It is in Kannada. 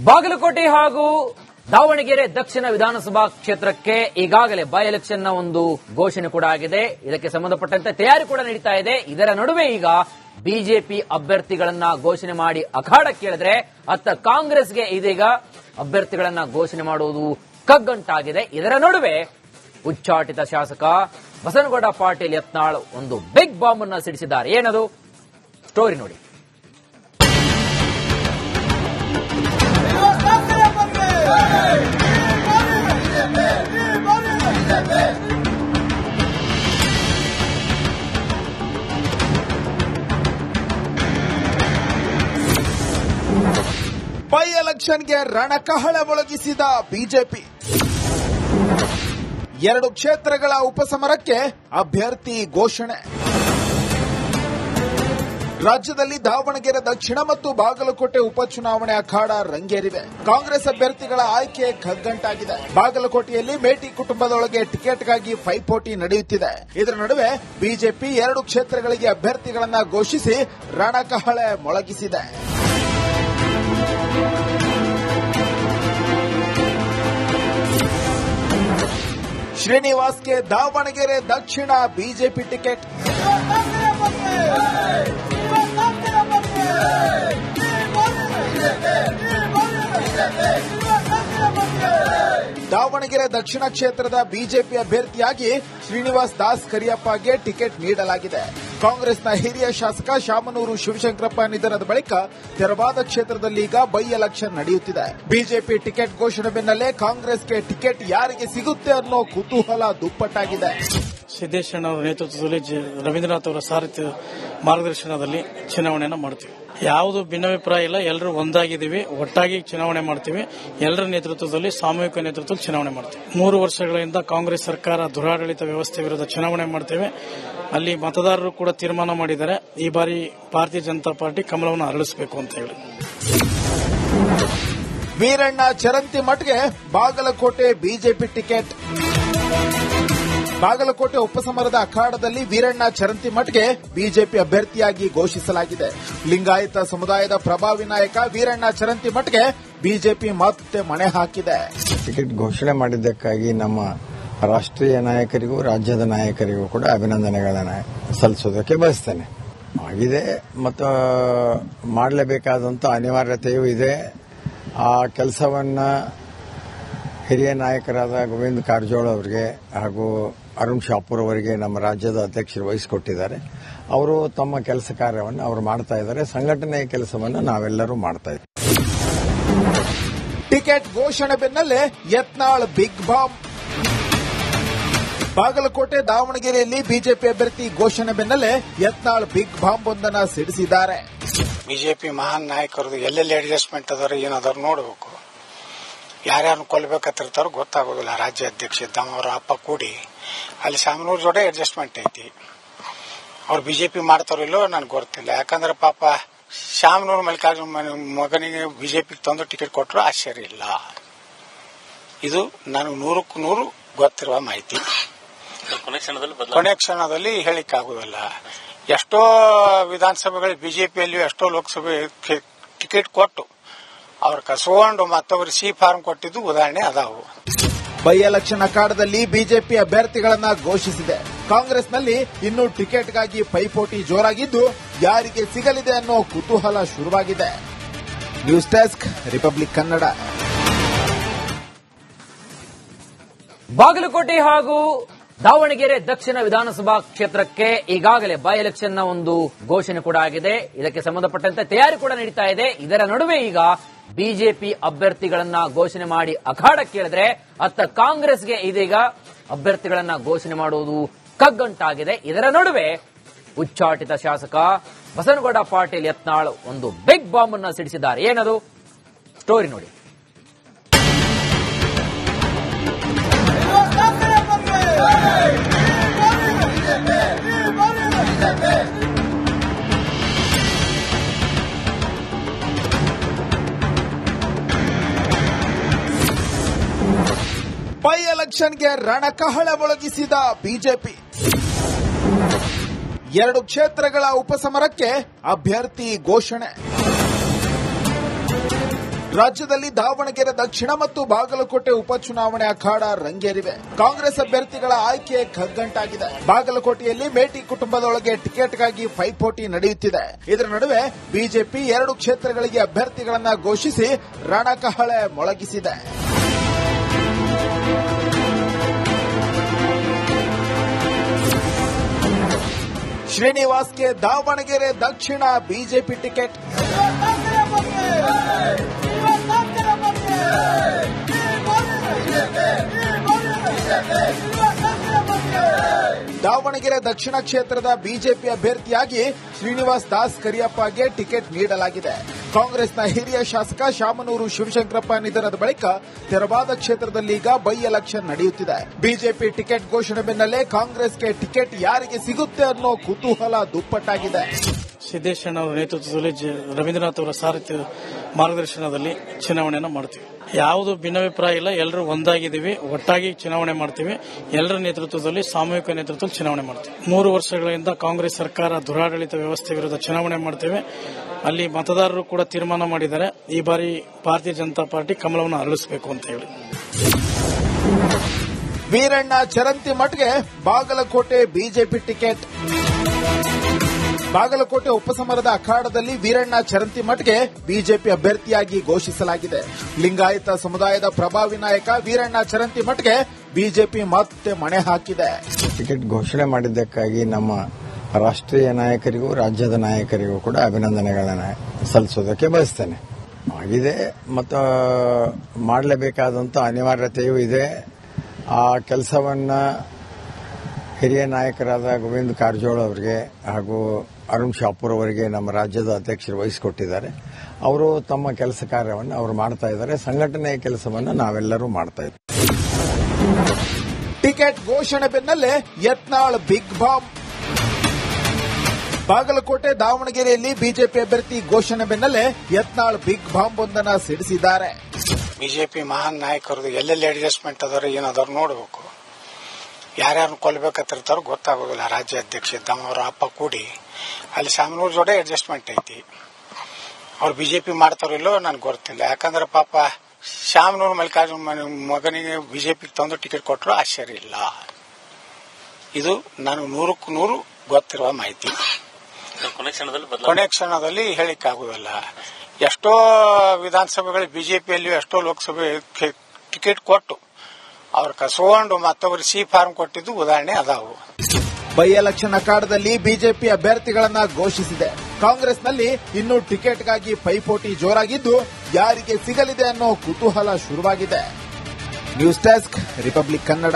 ಬಾಗಲಕೋಟೆ ಹಾಗೂ ದಾವಣಗೆರೆ ದಕ್ಷಿಣ ವಿಧಾನಸಭಾ ಕ್ಷೇತ್ರಕ್ಕೆ ಈಗಾಗಲೇ ಬೈ ಎಲೆಕ್ಷನ್ ನ ಒಂದು ಘೋಷಣೆ ಕೂಡ ಆಗಿದೆ. ಇದಕ್ಕೆ ಸಂಬಂಧಪಟ್ಟಂತೆ ತಯಾರಿ ಕೂಡ ನಡೀತಾ ಇದೆ. ಇದರ ನಡುವೆ ಈಗ ಬಿಜೆಪಿ ಅಭ್ಯರ್ಥಿಗಳನ್ನ ಘೋಷಣೆ ಮಾಡಿ ಅಖಾಡಕ್ಕಿಳಿದ್ರೆ ಅತ್ತ ಕಾಂಗ್ರೆಸ್ಗೆ ಇದೀಗ ಅಭ್ಯರ್ಥಿಗಳನ್ನ ಘೋಷಣೆ ಮಾಡುವುದು ಕಗ್ಗಂಟಾಗಿದೆ. ಇದರ ನಡುವೆ ಉಚ್ಚಾಟಿತ ಶಾಸಕ ಬಸನಗೌಡ ಪಾಟೀಲ್ ಯತ್ನಾಳ್ ಒಂದು ಬಿಗ್ ಬಾಂಬ್ ಅನ್ನ ಸಿಡಿಸಿದ್ದಾರೆ. ಏನದು ಸ್ಟೋರಿ ನೋಡಿ. ಬೈ ಎಲೆಕ್ಷನ್ಗೆ ರಣಕಹಳ ಮೊಳಗಿಸಿದ ಬಿಜೆಪಿ. 2 ಕ್ಷೇತ್ರಗಳ ಉಪಸಮರಕ್ಕೆ ಅಭ್ಯರ್ಥಿ ಘೋಷಣೆ. ರಾಜ್ಯದಲ್ಲಿ ದಾವಣಗೆರೆ ದಕ್ಷಿಣ ಮತ್ತು ಬಾಗಲಕೋಟೆ ಉಪಚುನಾವಣೆ ಅಖಾಡ ರಂಗೇರಿವೆ. ಕಾಂಗ್ರೆಸ್ ಅಭ್ಯರ್ಥಿಗಳ ಆಯ್ಕೆ ಕಗ್ಗಂಟಾಗಿದೆ. ಬಾಗಲಕೋಟೆಯಲ್ಲಿ ಮೇಟಿ ಕುಟುಂಬದೊಳಗೆ ಟಿಕೆಟ್ಗಾಗಿ ಪೈಪೋಟಿ ನಡೆಯುತ್ತಿದೆ. ಇದರ ನಡುವೆ ಬಿಜೆಪಿ 2 ಕ್ಷೇತ್ರಗಳಿಗೆ ಅಭ್ಯರ್ಥಿಗಳನ್ನ ಘೋಷಿಸಿ ರಣಕಹಳೆ ಮೊಳಗಿಸಿದೆ. ಶ್ರೀನಿವಾಸ್ಗೆ ದಾವಣಗೆರೆ ದಕ್ಷಿಣ ಬಿಜೆಪಿ ಟಿಕೆಟ್. ದಾವಣಗೆರೆ ದಕ್ಷಿಣ ಕ್ಷೇತ್ರದ ಬಿಜೆಪಿ ಅಭ್ಯರ್ಥಿಯಾಗಿ ಶ್ರೀನಿವಾಸ್ ದಾಸ್ ಕರಿಯಪ್ಪಗೆ ಟಿಕೆಟ್ ನೀಡಲಾಗಿದೆ. ಕಾಂಗ್ರೆಸ್ನ ಹಿರಿಯ ಶಾಸಕ ಶಾಮನೂರು ಶಿವಶಂಕರಪ್ಪ ನಿಧನದ ಬಳಿಕ ತೆರವಾದ ಕ್ಷೇತ್ರದಲ್ಲಿ ಈಗ ಬೈ ಎಲೆಕ್ಷನ್ ನಡೆಯುತ್ತಿದೆ. ಬಿಜೆಪಿ ಟಿಕೆಟ್ ಘೋಷಣೆ ಬೆನ್ನಲ್ಲೇ ಕಾಂಗ್ರೆಸ್ಗೆ ಟಿಕೆಟ್ ಯಾರಿಗೆ ಸಿಗುತ್ತೆ ಅನ್ನೋ ಕುತೂಹಲ ದುಪ್ಪಟ್ಟಾಗಿದೆ. ಸಿದ್ದೇಶ್ವರ ಅವರ ನೇತೃತ್ವದಲ್ಲಿ ರವೀಂದ್ರನಾಥ್ ಅವರ ಸಾರಥ್ಯ ಮಾರ್ಗದರ್ಶನದಲ್ಲಿ ಚುನಾವಣೆಯನ್ನು ಮಾಡ್ತೀವಿ. ಯಾವುದು ಭಿನ್ನಾಭಿಪ್ರಾಯ ಇಲ್ಲ, ಎಲ್ಲರೂ ಒಂದಾಗಿದ್ದೀವಿ, ಒಟ್ಟಾಗಿ ಚುನಾವಣೆ ಮಾಡ್ತೀವಿ. ಎಲ್ಲರ ನೇತೃತ್ವದಲ್ಲಿ ಸಾಮೂಹಿಕ ನೇತೃತ್ವದಲ್ಲಿ ಚುನಾವಣೆ ಮಾಡ್ತೀವಿ. 3 ವರ್ಷಗಳಿಂದ ಕಾಂಗ್ರೆಸ್ ಸರ್ಕಾರ ದುರಾಡಳಿತ ವ್ಯವಸ್ಥೆ ವಿರುದ್ಧ ಚುನಾವಣೆ ಮಾಡ್ತೇವೆ. ಅಲ್ಲಿ ಮತದಾರರು ಕೂಡ ತೀರ್ಮಾನ ಮಾಡಿದ್ದಾರೆ, ಈ ಬಾರಿ ಭಾರತೀಯ ಜನತಾ ಪಾರ್ಟಿ ಕಮಲವನ್ನು ಅರಳಿಸಬೇಕು ಅಂತ ಹೇಳಿ. ವೀರಣ್ಣ ಚರಂತಿಮಠ್ಗೆ ಬಾಗಲಕೋಟೆ ಬಿಜೆಪಿ ಟಿಕೆಟ್. ಬಾಗಲಕೋಟೆ ಉಪಸಮರದ ಅಖಾಡದಲ್ಲಿ ವೀರಣ್ಣ ಚರಂತಿಮಠ್ಗೆ ಬಿಜೆಪಿ ಅಭ್ಯರ್ಥಿಯಾಗಿ ಘೋಷಿಸಲಾಗಿದೆ. ಲಿಂಗಾಯತ ಸಮುದಾಯದ ಪ್ರಭಾವಿ ನಾಯಕ ವೀರಣ್ಣ ಚರಂತಿಮಠ್ಗೆ ಬಿಜೆಪಿ ಮತ್ತೆ ಮಣೆ ಹಾಕಿದೆ. ಟಿಕೆಟ್ ಘೋಷಣೆ ಮಾಡಿದ್ದಕ್ಕಾಗಿ ನಮ್ಮ ರಾಷ್ಟ್ರೀಯ ನಾಯಕರಿಗೂ ರಾಜ್ಯದ ನಾಯಕರಿಗೂ ಕೂಡ ಅಭಿನಂದನೆಗಳನ್ನು ಸಲ್ಲಿಸೋದಕ್ಕೆ ಬಯಸ್ತೇನೆ. ಆಗಿದೆ ಮತ್ತು ಮಾಡಲೇಬೇಕಾದಂಥ ಅನಿವಾರ್ಯತೆಯೂ ಇದೆ. ಆ ಕೆಲಸವನ್ನು ಹಿರಿಯ ನಾಯಕರಾದ ಗೋವಿಂದ ಕಾರಜೋಳ ಅವರಿಗೆ ಹಾಗೂ ಅರುಣ್ ಶಾಪೂರ್ ಅವರಿಗೆ ನಮ್ಮ ರಾಜ್ಯದ ಅಧ್ಯಕ್ಷರು ವಹಿಸಿಕೊಟ್ಟಿದ್ದಾರೆ. ಅವರು ತಮ್ಮ ಕೆಲಸ ಕಾರ್ಯವನ್ನು ಅವರು ಮಾಡ್ತಾ ಇದ್ದಾರೆ. ಸಂಘಟನೆಯ ಕೆಲಸವನ್ನು ನಾವೆಲ್ಲರೂ ಮಾಡ್ತಾ ಇದ್ದೀವಿ. ಟಿಕೆಟ್ ಘೋಷಣೆ ಬೆನ್ನಲ್ಲೇ ಯತ್ನಾಳ್ ಬಿಗ್ ಬಾಂಬ್. ಬಾಗಲಕೋಟೆ ದಾವಣಗೆರೆಯಲ್ಲಿ ಬಿಜೆಪಿ ಅಭ್ಯರ್ಥಿ ಘೋಷಣೆ ಬೆನ್ನಲ್ಲೇ ಯತ್ನಾಳ್ ಬಿಗ್ ಬಾಂಬ್ ಒಂದನ್ನು ಸಿಡಿಸಿದ್ದಾರೆ. ಬಿಜೆಪಿ ಮಹಾನ್ ನಾಯಕರದು ಎಲ್ಲೆಲ್ಲಿ ಅಡ್ಜಸ್ಟ್ಮೆಂಟ್ ಅದಾರ ಏನದಾರು ನೋಡಬೇಕು. ಯಾರ್ಯಾರು ಕೊಲ್ಲಬೇಕಂತಿರ್ತಾರೋ ಗೊತ್ತಾಗೋದಿಲ್ಲ. ರಾಜ್ಯ ಅಧ್ಯಕ್ಷ ಇದ್ದವ ಅವರ ಅಪ್ಪ ಕೂಡಿ ಅಲ್ಲಿ ಶಾಮನೂರ್ ಜೋಡೆ ಅಡ್ಜಸ್ಟ್ಮೆಂಟ್ ಐತಿ. ಅವ್ರು ಬಿಜೆಪಿ ಮಾಡ್ತಾರೋ ಇಲ್ಲೋ ನನಗೆ ಗೊತ್ತಿಲ್ಲ. ಯಾಕಂದ್ರೆ ಪಾಪ ಶಾಮನೂರ್ ಮಲ್ಲಿಕಾರ್ಜುನ ಮಗನಿಗೆ ಬಿಜೆಪಿ ತಂದು ಟಿಕೆಟ್ ಕೊಟ್ಟರು ಆಶ್ಚರ್ಯ ಇಲ್ಲ. ಇದು ನನಗೆ 100ಕ್ಕೆ 100 ಗೊತ್ತಿರುವ ಮಾಹಿತಿ. ಕೊನೆ ಕ್ಷಣದಲ್ಲಿ ಹೇಳಿಕೆ ಆಗುದಿಲ್ಲ. ಎಷ್ಟೋ ವಿಧಾನಸಭೆಗಳು ಬಿಜೆಪಿಯಲ್ಲಿ ಎಷ್ಟೋ ಲೋಕಸಭೆ ಟಿಕೆಟ್ ಕೊಟ್ಟು ಅವ್ರ ಕಸ್ಕೊಂಡು ಮತ್ತೊಬ್ಬರು ಸಿ ಫಾರ್ಮ್ ಕೊಟ್ಟಿದ್ದು ಉದಾಹರಣೆ ಅದಾವು. ಬೈ ಎಲೆಕ್ಷನ್ ಅಖಾಡದಲ್ಲಿ ಬಿಜೆಪಿ ಅಭ್ಯರ್ಥಿಗಳನ್ನ ಘೋಷಿಸಿದೆ. ಕಾಂಗ್ರೆಸ್ನಲ್ಲಿ ಇನ್ನೂ ಟಿಕೆಟ್ಗಾಗಿ ಪೈಪೋಟಿ ಜೋರಾಗಿದ್ದು ಯಾರಿಗೆ ಸಿಗಲಿದೆ ಅನ್ನೋ ಕುತೂಹಲ ಶುರುವಾಗಿದೆ. News desk, Republic Kannada. Bagalkot ಹಾಗೂ ದಾವಣಗೆರೆ ದಕ್ಷಿಣ ವಿಧಾನಸಭಾ ಕ್ಷೇತ್ರಕ್ಕೆ ಈಗಾಗಲೇ ಬೈ ಎಲೆಕ್ಷನ್ ನ ಒಂದು ಘೋಷಣೆ ಕೂಡ ಆಗಿದೆ. ಇದಕ್ಕೆ ಸಂಬಂಧಪಟ್ಟಂತೆ ತಯಾರಿ ಕೂಡ ನಡೀತಾ ಇದೆ. ಇದರ ನಡುವೆ ಈಗ ಬಿಜೆಪಿ ಅಭ್ಯರ್ಥಿಗಳನ್ನ ಘೋಷಣೆ ಮಾಡಿ ಅಖಾಡಕ್ಕಿಳಿದ್ರೆ ಅತ್ತ ಕಾಂಗ್ರೆಸ್ಗೆ ಇದೀಗ ಅಭ್ಯರ್ಥಿಗಳನ್ನ ಘೋಷಣೆ ಮಾಡುವುದು ಕಗ್ಗಂಟಾಗಿದೆ. ಇದರ ನಡುವೆ ಉಚ್ಚಾಟಿತ ಶಾಸಕ ಬಸನಗೌಡ ಪಾಟೀಲ್ ಯತ್ನಾಳ್ ಒಂದು ಬಿಗ್ ಬಾಂಬ್ ಅನ್ನ ಸಿಡಿಸಿದ್ದಾರೆ. ಏನದು ಸ್ಟೋರಿ ನೋಡಿ. ಬೈ ಎಲೆಕ್ಷನ್ಗೆ ರಣಕಹಳ ಮೊಳಗಿಸಿದ ಬಿಜೆಪಿ. 2 ಕ್ಷೇತ್ರಗಳ ಉಪಸಮರಕ್ಕೆ ಅಭ್ಯರ್ಥಿ ಘೋಷಣೆ. ರಾಜ್ಯದಲ್ಲಿ ದಾವಣಗೆರೆ ದಕ್ಷಿಣ ಮತ್ತು ಬಾಗಲಕೋಟೆ ಉಪಚುನಾವಣೆ ಅಖಾಡ ರಂಗೇರಿವೆ. ಕಾಂಗ್ರೆಸ್ ಅಭ್ಯರ್ಥಿಗಳ ಆಯ್ಕೆ ಕಗ್ಗಂಟಾಗಿದೆ. ಬಾಗಲಕೋಟೆಯಲ್ಲಿ ಮೇಟಿ ಕುಟುಂಬದೊಳಗೆ ಟಿಕೆಟ್ಗಾಗಿ ಪೈಪೋಟಿ ನಡೆಯುತ್ತಿದೆ. ಇದರ ನಡುವೆ ಬಿಜೆಪಿ 2 ಕ್ಷೇತ್ರಗಳಿಗೆ ಅಭ್ಯರ್ಥಿಗಳನ್ನು ಘೋಷಿಸಿ ರಣಕಹಳೆ ಮೊಳಗಿಸಿದೆ. ಶ್ರೀನಿವಾಸ್ಗೆ ದಾವಣಗೆರೆ ದಕ್ಷಿಣ ಬಿಜೆಪಿ ಟಿಕೆಟ್. ದಾವಣಗೆರೆ ದಕ್ಷಿಣ ಕ್ಷೇತ್ರದ ಬಿಜೆಪಿ ಅಭ್ಯರ್ಥಿಯಾಗಿ ಶ್ರೀನಿವಾಸ್ ದಾಸ್ ಕರಿಯಪ್ಪಗೆ ಟಿಕೆಟ್ ನೀಡಲಾಗಿದೆ. ಕಾಂಗ್ರೆಸ್ನ ಹಿರಿಯ ಶಾಸಕ ಶಾಮನೂರು ಶಿವಶಂಕರಪ್ಪ ನಿಧನದ ಬಳಿಕ ತೆರವಾದ ಕ್ಷೇತ್ರದಲ್ಲೀಗ ಬೈ ಎಲೆಕ್ಷನ್ ನಡೆಯುತ್ತಿದೆ. ಬಿಜೆಪಿ ಟಿಕೆಟ್ ಘೋಷಣೆ ಬೆನ್ನಲ್ಲೇ ಕಾಂಗ್ರೆಸ್ಗೆ ಟಿಕೆಟ್ ಯಾರಿಗೆ ಸಿಗುತ್ತೆ ಅನ್ನೋ ಕುತೂಹಲ ದುಪ್ಪಟ್ಟಾಗಿದೆ. ಸಿದ್ದೇಶಣ್ಣ ಅವರ ನೇತೃತ್ವದಲ್ಲಿ ರವೀಂದ್ರನಾಥ್ ಅವರ ಸಾರಥ್ಯ ಮಾರ್ಗದರ್ಶನದಲ್ಲಿ ಚುನಾವಣೆಯನ್ನು ಮಾಡ್ತೀವಿ. ಯಾವುದು ಭಿನ್ನಾಭಿಪ್ರಾಯ ಇಲ್ಲ, ಎಲ್ಲರೂ ಒಂದಾಗಿದ್ದೀವಿ, ಒಟ್ಟಾಗಿ ಚುನಾವಣೆ ಮಾಡ್ತೀವಿ. ಎಲ್ಲರ ನೇತೃತ್ವದಲ್ಲಿ ಸಾಮೂಹಿಕ ನೇತೃತ್ವದಲ್ಲಿ ಚುನಾವಣೆ ಮಾಡ್ತೀವಿ. 3 ವರ್ಷಗಳಿಂದ ಕಾಂಗ್ರೆಸ್ ಸರ್ಕಾರ ದುರಾಡಳಿತ ವ್ಯವಸ್ಥೆ ವಿರುದ್ಧ ಚುನಾವಣೆ ಮಾಡ್ತೇವೆ. ಅಲ್ಲಿ ಮತದಾರರು ಕೂಡ ತೀರ್ಮಾನ ಮಾಡಿದ್ದಾರೆ, ಈ ಬಾರಿ ಭಾರತೀಯ ಜನತಾ ಪಾರ್ಟಿ ಕಮಲವನ್ನು ಅರಳಿಸಬೇಕು ಅಂತ ಹೇಳಿ. ವೀರಣ್ಣ ಚರಂತಿಮಠ್ಗೆ ಬಾಗಲಕೋಟೆ ಬಿಜೆಪಿ ಟಿಕೆಟ್. ಬಾಗಲಕೋಟೆ ಉಪಸಮರದ ಅಖಾಡದಲ್ಲಿ ವೀರಣ್ಣ ಚರಂತಿಮಠ್ಗೆ ಬಿಜೆಪಿ ಅಭ್ಯರ್ಥಿಯಾಗಿ ಘೋಷಿಸಲಾಗಿದೆ. ಲಿಂಗಾಯತ ಸಮುದಾಯದ ಪ್ರಭಾವಿ ನಾಯಕ ವೀರಣ್ಣ ಚರಂತಿಮಠ್ಗೆ ಬಿಜೆಪಿ ಮತ್ತೆ ಮಣೆ ಹಾಕಿದೆ. ಟಿಕೆಟ್ ಘೋಷಣೆ ಮಾಡಿದ್ದಕ್ಕಾಗಿ ನಮ್ಮ ರಾಷ್ಟ್ರೀಯ ನಾಯಕರಿಗೂ ರಾಜ್ಯದ ನಾಯಕರಿಗೂ ಕೂಡ ಅಭಿನಂದನೆಗಳನ್ನು ಸಲ್ಲಿಸೋದಕ್ಕೆ ಬಯಸ್ತೇನೆ. ಆಗಿದೆ ಮತ್ತು ಮಾಡಲೇಬೇಕಾದಂಥ ಅನಿವಾರ್ಯತೆಯೂ ಇದೆ. ಆ ಕೆಲಸವನ್ನ ಹಿರಿಯ ನಾಯಕರಾದ ಗೋವಿಂದ ಕಾರಜೋಳ ಅವರಿಗೆ ಹಾಗೂ ಅರುಣ್ ಶಾಪೂರ್ ಅವರಿಗೆ ನಮ್ಮ ರಾಜ್ಯದ ಅಧ್ಯಕ್ಷರು ವಹಿಸಿಕೊಟ್ಟಿದ್ದಾರೆ. ಅವರು ತಮ್ಮ ಕೆಲಸ ಕಾರ್ಯವನ್ನು ಅವರು ಮಾಡ್ತಾ ಇದ್ದಾರೆ. ಸಂಘಟನೆಯ ಕೆಲಸವನ್ನು ನಾವೆಲ್ಲರೂ ಮಾಡ್ತಾ ಇದ್ದೀವಿ. ಟಿಕೆಟ್ ಘೋಷಣೆ ಬೆನ್ನಲ್ಲೇ ಯತ್ನಾಳ್ ಬಿಗ್ ಬಾಂಬ್. ಬಾಗಲಕೋಟೆ ದಾವಣಗೆರೆಯಲ್ಲಿ ಬಿಜೆಪಿ ಅಭ್ಯರ್ಥಿ ಘೋಷಣೆ ಬೆನ್ನಲ್ಲೇ ಯತ್ನಾಳ್ ಬಿಗ್ ಬಾಂಬ್ ಒಂದನ್ನು ಸಿಡಿಸಿದ್ದಾರೆ. ಬಿಜೆಪಿ ಮಹಾನ್ ನಾಯಕರದು ಎಲ್ಲೆಲ್ಲಿ ಅಡ್ಜಸ್ಟ್ಮೆಂಟ್ ಅದಾರ ಏನಾದ್ರು ನೋಡಬೇಕು. ಯಾರ್ಯಾರು ಕೊಲ್ಬೇಕತ್ತಿರ್ತಾರೋ ಗೊತ್ತಾಗೋದಿಲ್ಲ. ರಾಜ್ಯ ಅಧ್ಯಕ್ಷ ಇದ್ದವ ಅವರ ಅಪ್ಪ ಕೂಡಿ ಅಲ್ಲಿ ಶಾಮನೂರ್ ಜೋಡೆ ಅಡ್ಜಸ್ಟ್ಮೆಂಟ್ ಐತಿ. ಅವ್ರು ಬಿಜೆಪಿ ಮಾಡ್ತಾರೋ ಇಲ್ಲೋ ನನಗೆ ಗೊತ್ತಿಲ್ಲ. ಯಾಕಂದ್ರೆ ಪಾಪ ಶಾಮನೂರ್ ಮಲ್ಲಿಕಾರ್ಜುನ ಮಗನಿಗೆ ಬಿಜೆಪಿ ತಂದು ಟಿಕೆಟ್ ಕೊಟ್ಟರು ಆಶ್ಚರ್ಯ ಇಲ್ಲ. ಇದು ನಾನು 100ಕ್ಕೆ 100 ಗೊತ್ತಿರುವ ಮಾಹಿತಿ. ಕೊನೆ ಕ್ಷಣದಲ್ಲಿ ಹೇಳಿಕ್ಕಾಗುವುದಿಲ್ಲ. ಎಷ್ಟೋ ವಿಧಾನಸಭೆಗಳು ಬಿಜೆಪಿಯಲ್ಲಿ ಎಷ್ಟೋ ಲೋಕಸಭೆ ಟಿಕೆಟ್ ಕೊಟ್ಟು ಅವ್ರ ಕಸ್ಕೊಂಡು ಮತ್ತೊಬ್ಬರು ಸಿ ಫಾರ್ಮ್ ಕೊಟ್ಟಿದ್ದು ಉದಾಹರಣೆ ಅದಾವು. ಬೈ ಎಲೆಕ್ಷನ್ ಅಖಾಡದಲ್ಲಿ ಬಿಜೆಪಿ ಅಭ್ಯರ್ಥಿಗಳನ್ನ ಘೋಷಿಸಿದೆ. ಕಾಂಗ್ರೆಸ್ನಲ್ಲಿ ಇನ್ನೂ ಟಿಕೆಟ್ಗಾಗಿ ಪೈಪೋಟಿ ಜೋರಾಗಿದ್ದು ಯಾರಿಗೆ ಸಿಗಲಿದೆ ಅನ್ನೋ ಕುತೂಹಲ ಶುರುವಾಗಿದೆ. News desk, Republic Kannada.